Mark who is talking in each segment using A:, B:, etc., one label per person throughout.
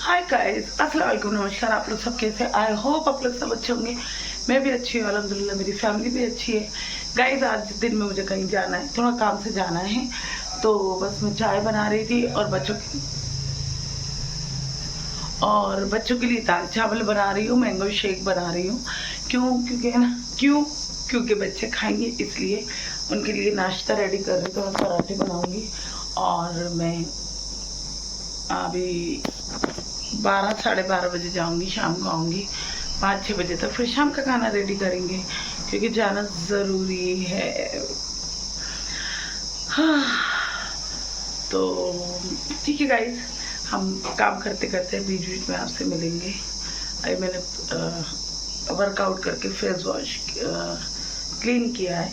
A: Hi guys, अस्सलाम वालेकुम, नमस्कार। आप लोग सब कैसे? आई होप आप लोग सब अच्छे होंगे। मैं भी अच्छी हूँ अल्हम्दुलिल्लाह, मेरी फैमिली भी अच्छी है। गाइस आज दिन में मुझे कहीं जाना है, थोड़ा काम से जाना है, तो बस मैं चाय बना रही थी और बच्चों के लिए दाल चावल बना रही हूँ, मैंगो शेक बना रही हूँ। क्योंकि बच्चे खाएंगे, इसलिए उनके लिए नाश्ता रेडी कर रही हूँ। तो मैं पराठे बनाऊँगी और मैं अभी 12 साढ़े 12 बजे जाऊंगी, शाम को आऊँगी 5-6 बजे तक। फिर शाम का खाना रेडी करेंगे क्योंकि जाना ज़रूरी है। हाँ, तो ठीक है गाइस, हम काम करते करते बीच बीच में आपसे मिलेंगे। अभी मैंने वर्कआउट करके फेस वॉश क्लीन किया है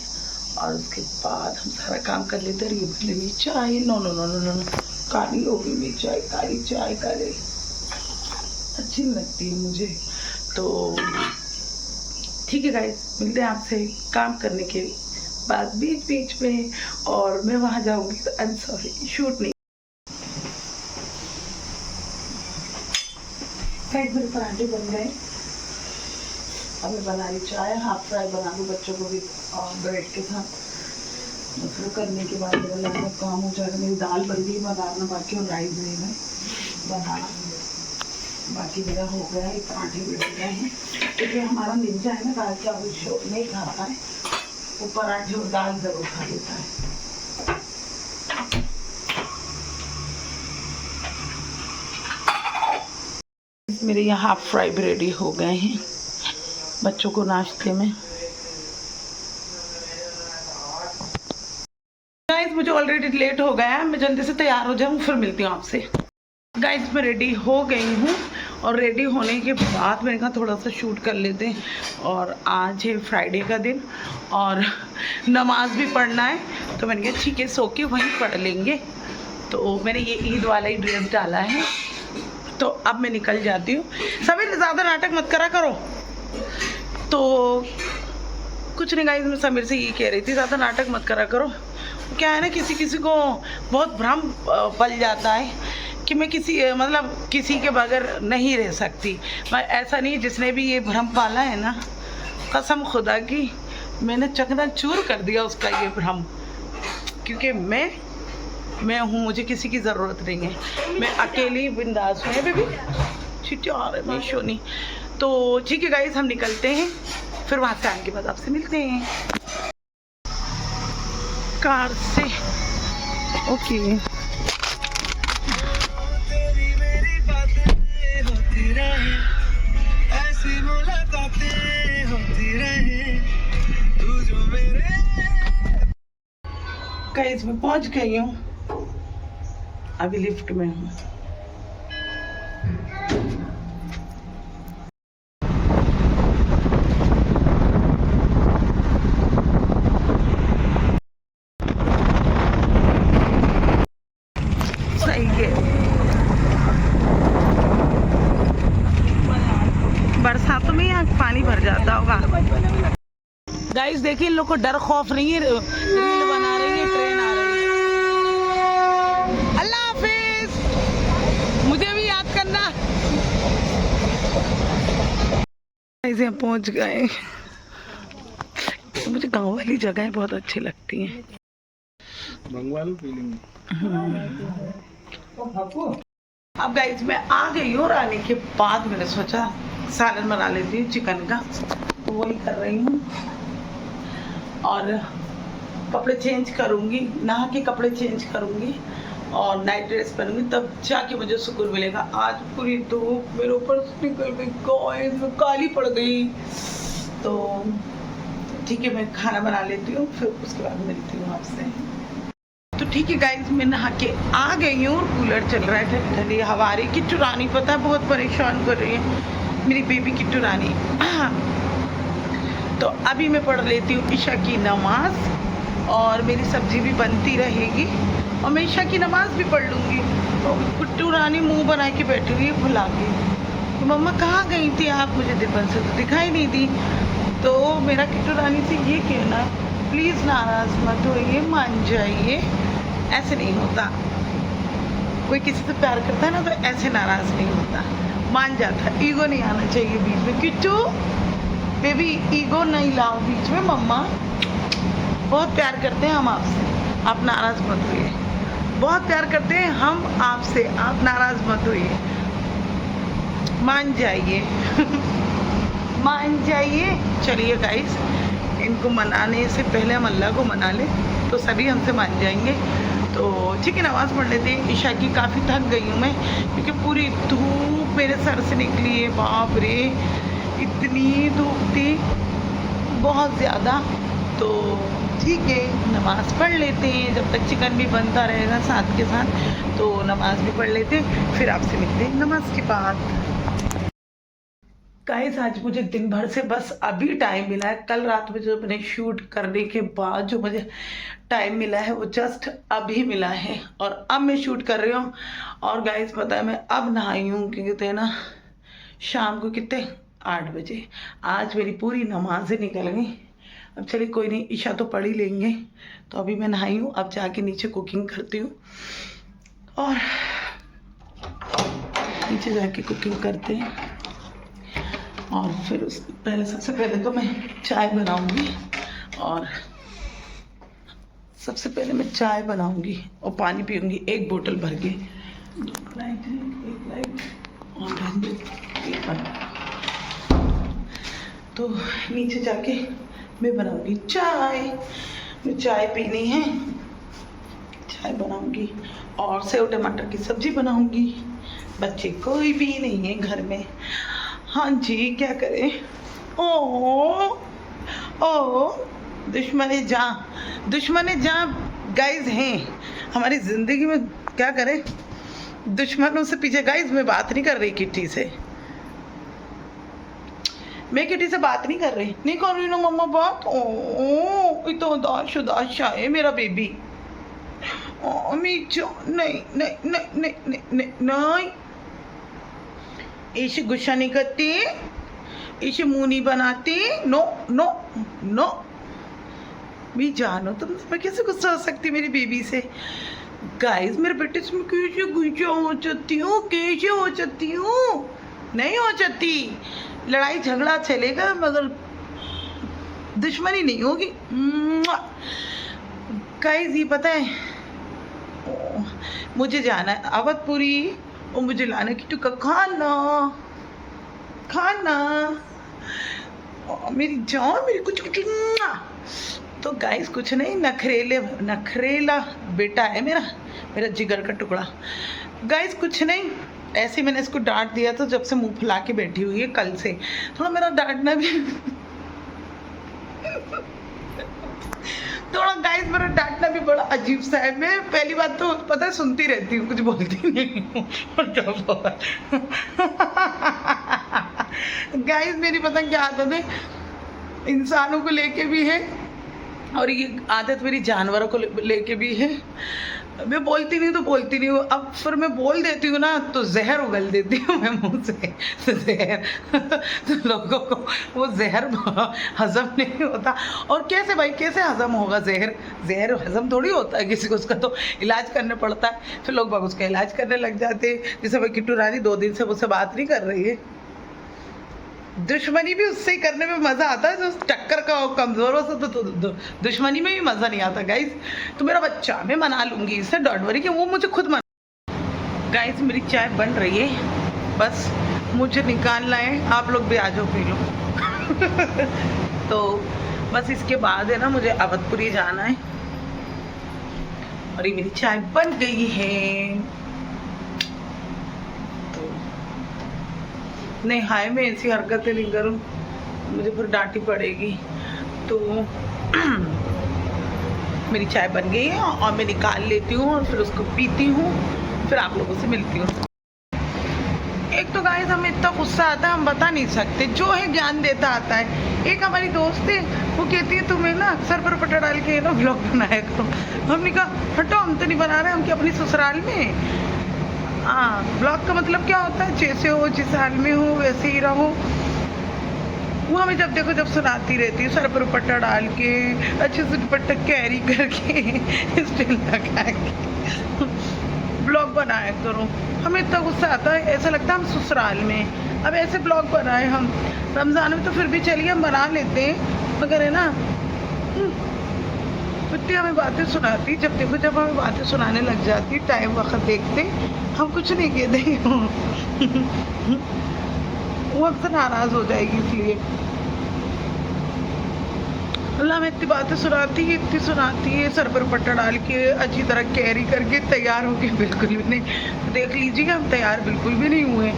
A: और उसके बाद हम सारा काम कर लेते हैं। ये भले में चाय no no no no no काली हो गई मेरी चाय, काली चाय काली अच्छी नहीं लगती है मुझे। तो ठीक है गाइस, मिलते हैं आपसे काम करने के बाद बीच बीच में। और मैं वहाँ जाऊँगी तो आई एम सॉरी, शूट नहीं। गाइस मेरे पराठे बन गए, अब मैं बना रही चाय, हाफ फ्राई बना दूँ बच्चों को भी ब्रेड के साथ। वो करने के बाद मेरा लगभग काम हो जाएगा। मेरी दाल बन गई, बनाना बाकी और राइस नहीं है बनाना बाकी मेरा हो गया है। पराठे भी बन गए हैं क्योंकि हमारा निंजा है ना, दाल चावल शो नहीं खाता है, वो पराठे और दाल जरूर खा लेता है। मेरे यहाँ हाफ फ्राई भी रेडी हो गए हैं बच्चों को नाश्ते में। गाइस मुझे ऑलरेडी लेट हो गया है, मैं जल्दी से तैयार हो जाऊँ, फिर मिलती हूँ आपसे। गाइस मैं रेडी हो गई हूँ और रेडी होने के बाद मैंने कहा थोड़ा सा शूट कर लेते हैं। और आज है फ्राइडे का दिन और नमाज भी पढ़ना है, तो मैंने कहा ठीक है सो के वहीं पढ़ लेंगे। तो मैंने ये ईद वाला ही ड्रेस डाला है, तो अब मैं निकल जाती हूँ। सभी ज़्यादा नाटक मत करा करो। तो कुछ नहीं गाइस, मैं समीर से ये कह रही थी ज़्यादा नाटक मत करा करो। क्या है ना, किसी किसी को बहुत भ्रम पल जाता है कि मैं किसी के बगैर नहीं रह सकती। मैं ऐसा नहीं, जिसने भी ये भ्रम पाला है ना, कसम खुदा की मैंने चकनाचूर कर दिया उसका ये भ्रम। क्योंकि मैं हूँ, मुझे किसी की ज़रूरत नहीं है, मैं अकेली बिंदास हूँ। बेबी छिट्टी आ रहे मैं शोनी। तो ठीक है गाइस, हम निकलते हैं, फिर वहाँ से आने के बाद आपसे मिलते हैं कार से। ओके गाइस मैं पहुंच गई हूँ, अभी लिफ्ट में हूँ। सही है, बरसातों में यहाँ पानी भर जाता होगा। गाइस देखिए, इन लोग को डर खौफ नहीं है, रील बना रही है, ट्रेन आ रही है। अल्लाह हाफिज, मुझे भी याद करना। ऐसे पहुंच गए। मुझे गांव वाली जगह बहुत अच्छी लगती हैं। अब गाइस मैं आ गई हूँ और आने के बाद मैंने सोचा सालन बना लेती हूँ चिकन का, तो वही कर रही हूँ। और कपड़े चेंज करूँगी, नहा के कपड़े चेंज करूँगी और नाइट ड्रेस पहनूंगी, तब जाके मुझे सुकून मिलेगा। आज पूरी धूप मेरे ऊपर निकल गई, गाइस मैं काली पड़ गई। तो ठीक है, मैं खाना बना लेती हूँ, फिर उसके बाद मिलती हूँ आपसे। तो ठीक है गाइस, मैं नहा के आ गई हूँ, कूलर चल रहा है, ठंडी ठंडी हवा आ रही। किट्टू रानी पता है बहुत परेशान कर रही है, मेरी बेबी किट्टू रानी। तो अभी मैं पढ़ लेती हूँ ईशा की नमाज और मेरी सब्जी भी बनती रहेगी और मैं ईशा की नमाज भी पढ़ लूँगी। तो किट्टू रानी मुंह बना के बैठी हुई है भुला के, तो मम्मा कहाँ गई थी आप, मुझे दिन से तो दिखाई नहीं दी। तो मेरा किट्टू रानी से ये कहना, प्लीज़ नाराज़ मत होइए, मान जाइए, ऐसे नहीं होता। कोई किसी से प्यार करता है ना तो ऐसे नाराज नहीं होता, मान जाता। ईगो नहीं आना चाहिए बीच में। किट्टू बेबी ईगो नहीं लाओ बीच में। मम्मा बहुत प्यार करते हैं हम आपसे, आप नाराज मत होइए। बहुत प्यार करते हैं हम आपसे, आप नाराज मत होइए। मान जाइए मान जाइए। चलिए गाइस, इनको मनाने से पहले हम अल्लाह को मना लें तो सभी हमसे मान जाएंगे। तो ठीक है, नमाज़ पढ़ लेते हैं ईशा की। काफ़ी थक गई हूँ मैं क्योंकि पूरी धूप मेरे सर से निकली है। बाप रे, इतनी धूप थी, बहुत ज़्यादा। तो ठीक है, नमाज़ पढ़ लेते हैं, जब तक चिकन भी बनता रहेगा साथ के साथ, तो नमाज़ भी पढ़ लेते हैं, फिर आपसे मिलते हैं नमाज के बाद। गाइस, आज मुझे दिन भर से बस अभी टाइम मिला है। कल रात में जो मैंने शूट करने के बाद जो मुझे टाइम मिला है वो जस्ट अभी मिला है, और अब मैं शूट कर रही हूँ। और गाइस पता है, मैं अब नहाई हूँ क्योंकि थे ना शाम को कितने 8 बजे। आज मेरी पूरी नमाज़ें निकल गई। अब चलिए कोई नहीं, ईशा तो पढ़ ही लेंगे। तो अभी मैं नहाई हूँ, अब जाके नीचे कुकिंग करती हूँ और नीचे जाके कुकिंग करते हैं। और फिर सबसे पहले तो मैं चाय बनाऊंगी, और सबसे पहले मैं चाय बनाऊंगी और पानी पीऊंगी 1 बोतल भर के। 2 लाइट है, 1 लाइट और एक बंद। तो नीचे जाके मैं बनाऊंगी चाय। मुझे चाय पीनी है, चाय बनाऊंगी और सेव टमाटर की सब्जी बनाऊंगी। बच्चे कोई भी नहीं है घर में। हाँ जी, क्या करें। ओ दुश्मन जहाँ गाइज हैं हमारी ज़िंदगी में, क्या करें। दुश्मनों से पीछे। गाइज मैं बात नहीं कर रही किट्टी से, मैं किट्टी से बात नहीं कर रही ना मम्मा बात। ओ इतना उदास उदास है मेरा बेबी। नहीं नहीं नहीं नहीं नहीं नहीं, इसे गुस्सा नहीं करती, इसे मुंह नहीं बनाती। नो नो नो, भी जानो तुम, मैं कैसे गुस्सा हो सकती मेरी बेबी से। गाइस मेरे बेटे से मैं कैसे गुस्सा हो जाती हूँ, कैसे हो जाती हूँ। नहीं हो जाती, लड़ाई झगड़ा चलेगा मगर दुश्मनी नहीं होगी। गाइस ये पता है, मुझे जाना है अवधपुरी और मुझे लाना किट्टू का खाना मेरी जान, मेरी कुछ। तो गाइस कुछ नहीं, नखरेला बेटा है मेरा जिगर का टुकड़ा। गाइस कुछ नहीं, ऐसे मैंने इसको डांट दिया था जब से मुंह फुला के बैठी हुई है कल से। थोड़ा मेरा डांटना भी थोड़ा गाइस मेरा डांटना भी बड़ा अजीब सा है। मैं पहली बात तो पता है सुनती रहती हूँ, कुछ बोलती नहीं हूँ। गाइस मेरी पता क्या आदत है, इंसानों को लेके भी है और ये आदत मेरी जानवरों को लेके भी है। मैं बोलती नहीं तो बोलती नहीं हूँ, अब फिर मैं बोल देती हूँ ना तो जहर उगल देती हूँ मैं मुंह से, जहर। तो लोगों को वो जहर हजम नहीं होता। और कैसे भाई, कैसे हजम होगा जहर हजम थोड़ी होता है किसी को, उसका तो इलाज करना पड़ता है। फिर लोग बाग उसका इलाज करने लग जाते हैं। जैसे भाई किट्टू रानी 2 दिन से मुझसे बात नहीं कर रही है। दुश्मनी भी उससे ही करने में मज़ा आता है, जो टक्कर का कमज़ोर हो तो दुश्मनी में भी मज़ा नहीं आता। गाइस तो मेरा बच्चा, मैं मना लूँगी इसे, डोंट वरी कि वो मुझे खुद मना। गाइस मेरी चाय बन रही है, बस मुझे निकालना है, आप लोग भी आ जाओ पी लो। तो बस इसके बाद है ना मुझे अवधपुरी जाना है और ये मेरी चाय बन गई है। नहीं हाय, मैं ऐसी हरकतें नहीं करूँ, मुझे फिर डांटी पड़ेगी। तो मेरी चाय बन गई है और मैं निकाल लेती हूँ और फिर उसको पीती हूँ, फिर आप लोगों से मिलती हूँ। एक तो गाइस हमें इतना गुस्सा आता है हम बता नहीं सकते, जो है ज्ञान देता आता है। एक हमारी दोस्त है, वो कहती है तुम्हें ना सर पर पटा डाल के ना ब्लॉग बनाया करो। हमने कहा हटो, हम तो नहीं बना रहे, हम क्या अपनी ससुराल में। हाँ, ब्लॉग का मतलब क्या होता है, जैसे हो जिस हाल में हो वैसे ही रहो। वो हमें जब देखो जब सुनाती रहती है, सर पर दुपट्टा डाल के, अच्छे से दुपट्टा कैरी करके, स्टिल लगा के। ब्लॉग बनाया करो। हमें इतना गुस्सा आता है, ऐसा लगता है हम ससुराल में। अब ऐसे ब्लॉग बनाए हम रमज़ान में तो फिर भी चलिए हम बना लेते हैं, मगर है ना इतनी हमें बातें सुनाती, जब देखो जब हमें बातें सुनाने लग जाती टाइम वक्त देखते हम कुछ नहीं कहते वो हमसे नाराज़ हो जाएगी। इसलिए अल्लाह में इतनी बातें सुनाती है, इतनी सुनाती है, सर पर पट्टा डाल के अच्छी तरह कैरी करके तैयार होके बिल्कुल भी नहीं। देख लीजिए हम तैयार बिल्कुल भी नहीं हुए।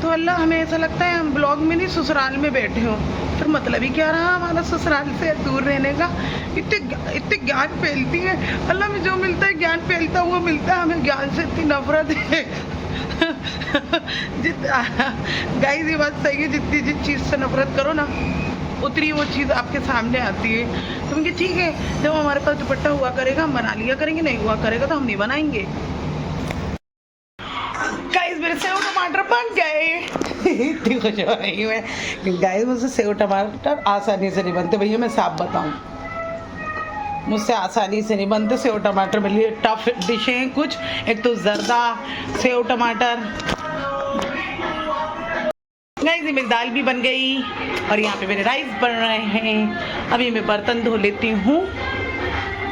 A: तो अल्लाह हमें ऐसा लगता है हम ब्लॉग में नहीं ससुराल में बैठे हों, फिर मतलब ही क्या रहा हमारा ससुराल से दूर रहने का। इतने ज्ञान फैलती है, अल्लाह में जो मिलता है ज्ञान फैलता हुआ मिलता है। हमें ज्ञान से इतनी नफरत है गाइस ये बात सही है, जितनी जिस चीज़ से नफरत करो ना उतनी वो चीज़ आपके सामने आती है। तो उनकी ठीक है, जब हमारे पास दुपट्टा हुआ करेगा हम बना लिया करेंगे, नहीं हुआ करेगा तो हम नहीं बनाएंगे। गाइस मेरे सेव टमाटर बन गए इतनी खुश हो रही हूँ मैं। गाइस मुझसे सेव टमाटर आसानी से नहीं बनते भैया, मैं साफ बताऊँ, मुझसे आसानी से नहीं बनते सेव टमाटर। मेरे लिए टफ डिश है कुछ, एक तो जर्दा, सेव टमाटर। गाइस मेरी दाल भी बन गई और यहाँ पे मेरे राइस बन रहे हैं। अभी मैं बर्तन धो लेती हूँ,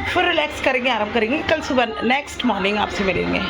A: फिर रिलैक्स करेंगे, आराम करेंगे। कल सुबह नेक्स्ट मॉर्निंग आपसे मिलेंगे।